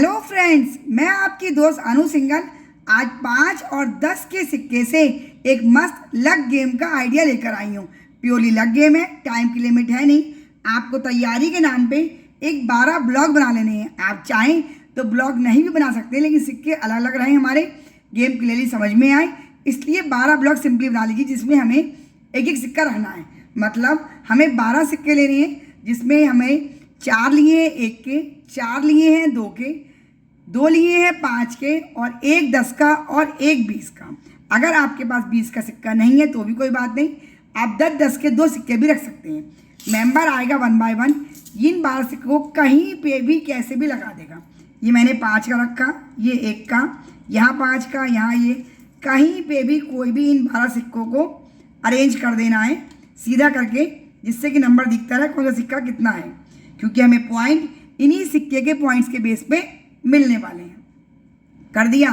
Hello friends, मैं आपकी दोस्त अनु सिंघल आज 5 और 10 के सिक्के से एक मस्त लक गेम का आइडिया लेकर आई हूँ। प्योरली लक गेम है, टाइम की लिमिट है नहीं। आपको तैयारी के नाम पे एक 12 ब्लॉक बना लेने हैं। आप चाहें तो ब्लॉक नहीं भी बना सकते, लेकिन सिक्के अलग अलग रहे, हमारे गेम क्लियरली समझ में आए, इसलिए 12 ब्लॉक सिंपली बना लीजिए, जिसमें हमें एक एक सिक्का रखना है। मतलब हमें 12 सिक्के लेने हैं, जिसमें हमें 4 लिए हैं 1 के, 4 लिए हैं 2 के, 2 लिए हैं 5 के और 1 10 का और 1 20 का। अगर आपके पास 20 का सिक्का नहीं है तो भी कोई बात नहीं, आप 10 10 के 2 सिक्के भी रख सकते हैं। मेंबर आएगा 1 बाय 1, इन 12 सिक्कों को कहीं पे भी कैसे भी लगा देगा। ये मैंने 5 का रखा, ये 1 का, यहाँ 5 का, यहाँ ये, कहीं पे भी कोई भी इन 12 सिक्कों को अरेंज कर देना है सीधा करके, जिससे कि नंबर दिखता रहे कौन सा सिक्का कितना है, क्योंकि हमें पॉइंट इन्हीं सिक्के के पॉइंट्स के बेस पे मिलने वाले हैं। कर दिया।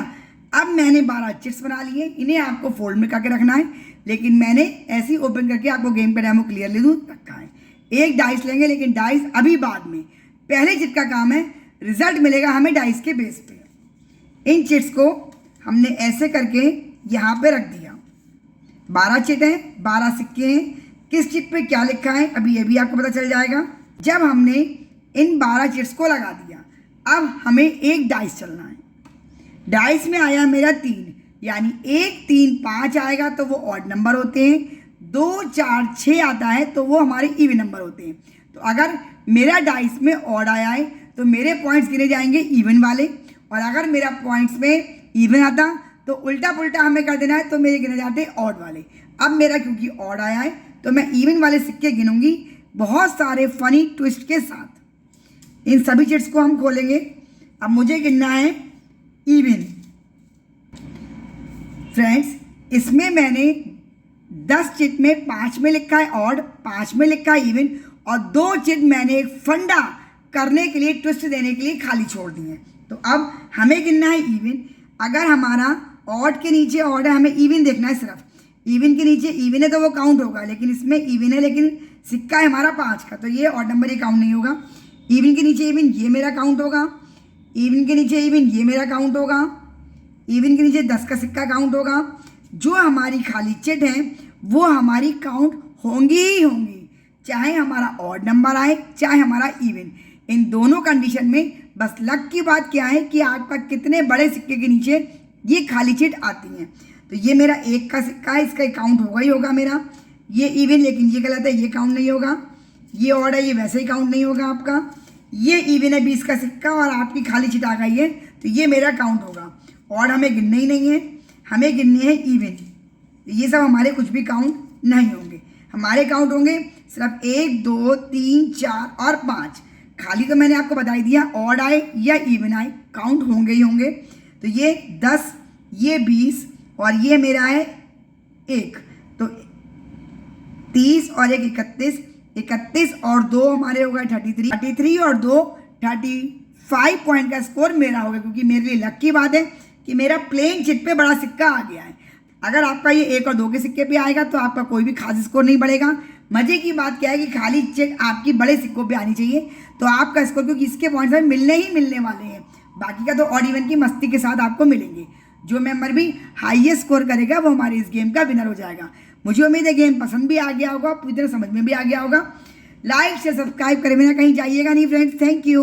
अब मैंने 12 चिट्स बना लिए, इन्हें आपको फोल्ड में करके रखना है, लेकिन मैंने ऐसे ही ओपन करके आपको गेम पे डेमो क्लियरली दूँ रखा है। एक डाइस लेंगे, लेकिन डाइस अभी बाद में, पहले चिट का काम है, रिजल्ट मिलेगा हमें डाइस के बेस पे। इन चिट्स को हमने ऐसे करके यहाँ पे रख दिया। 12 चिट हैं, 12 सिक्के हैं, किस चिट पे क्या लिखा है अभी ये भी आपको पता चल जाएगा जब हमने इन 12 चिट्स को लगा दिया। अब हमें एक डाइस चलना है। डाइस में आया मेरा 3, यानी 1 3 5 आएगा तो वो ऑड नंबर होते हैं, 2 4 6 आता है तो वो हमारे इवन नंबर होते हैं। तो अगर मेरा डाइस में ऑड आया है तो मेरे पॉइंट्स गिने जाएंगे इवन वाले, और अगर मेरा पॉइंट्स में इवन आता तो उल्टा पुल्टा हमें कर देना है, तो मेरे गिने जाते हैं ऑड वाले। अब मेरा क्योंकि ऑड आया है तो मैं इवन वाले सिक्के गिनूंगी बहुत सारे फनी ट्विस्ट के साथ। इन सभी चिट्स को हम खोलेंगे। अब मुझे गिनना है इवन। फ्रेंड्स, इसमें मैंने 10 चिट में 5 में लिखा है ऑड, 5 में लिखा है इवन, और 2 चिट मैंने एक फंडा करने के लिए, ट्विस्ट देने के लिए खाली छोड़ दी है। तो अब हमें गिनना है इवन। अगर हमारा ऑड के नीचे ऑड है, हमें इवन देखना है सिर्फ। इवन के नीचे इवन है तो वो काउंट होगा, लेकिन इसमें इवन है लेकिन सिक्का है हमारा 5 का, तो ये ऑड नंबर ये काउंट नहीं होगा। इवन के नीचे इवन ये मेरा काउंट होगा, इवन के नीचे इवन ये मेरा काउंट होगा, इवन के नीचे 10 का सिक्का काउंट होगा। जो हमारी खाली चिट है वो हमारी काउंट होंगी ही होंगी, चाहे हमारा ऑड नंबर आए चाहे हमारा इवन। इन दोनों कंडीशन में बस लक की बात क्या है कि आपका कितने बड़े सिक्के के नीचे ये खाली चिट आती हैं। तो ये मेरा 1 का सिक्का है, इसका काउंट होगा ही होगा मेरा। ये इवन, लेकिन ये गलत है, ये काउंट नहीं होगा। ये ऑड है, ये वैसे ही काउंट नहीं होगा आपका। ये इवन है 20 का सिक्का और आपकी खाली चिट आ गई है, तो ये मेरा काउंट होगा। ऑड हमें गिनने ही नहीं है, हमें गिनने हैं इवन। ये सब हमारे कुछ भी काउंट नहीं होंगे। हमारे काउंट होंगे सिर्फ 1 2 3 4 और 5। खाली तो मैंने आपको बता ही दिया, ऑड आए या इवन आए काउंट होंगे ही होंगे। तो ये 10, ये 20 और ये मेरा है 1, तो 30 और 1 31, 31 और 2 हमारे हो गए 33 और 2 35 पॉइंट का स्कोर मेरा होगा, क्योंकि मेरे लिए लक की बात है कि मेरा प्लेन चिट पे बड़ा सिक्का आ गया है। अगर आपका ये 1 और 2 के सिक्के पे आएगा तो आपका कोई भी खास स्कोर नहीं बढ़ेगा। मजे की बात क्या है कि खाली चिट आपकी बड़े सिक्कों पे आनी चाहिए, तो आपका स्कोर, क्योंकि इसके पॉइंट्स में मिलने ही मिलने वाले हैं, बाकी का तो ऑड इवन की मस्ती के साथ आपको मिलेंगे। जो मेंबर भी हाईएस्ट स्कोर करेगा वो हमारे इस गेम का विनर हो जाएगा। मुझे उम्मीद है गेम पसंद भी आ गया होगा, पूरी तरह समझ में भी आ गया होगा। लाइक शेयर सब्सक्राइब करें बिना कहीं जाइएगा नहीं फ्रेंड्स। Thank you.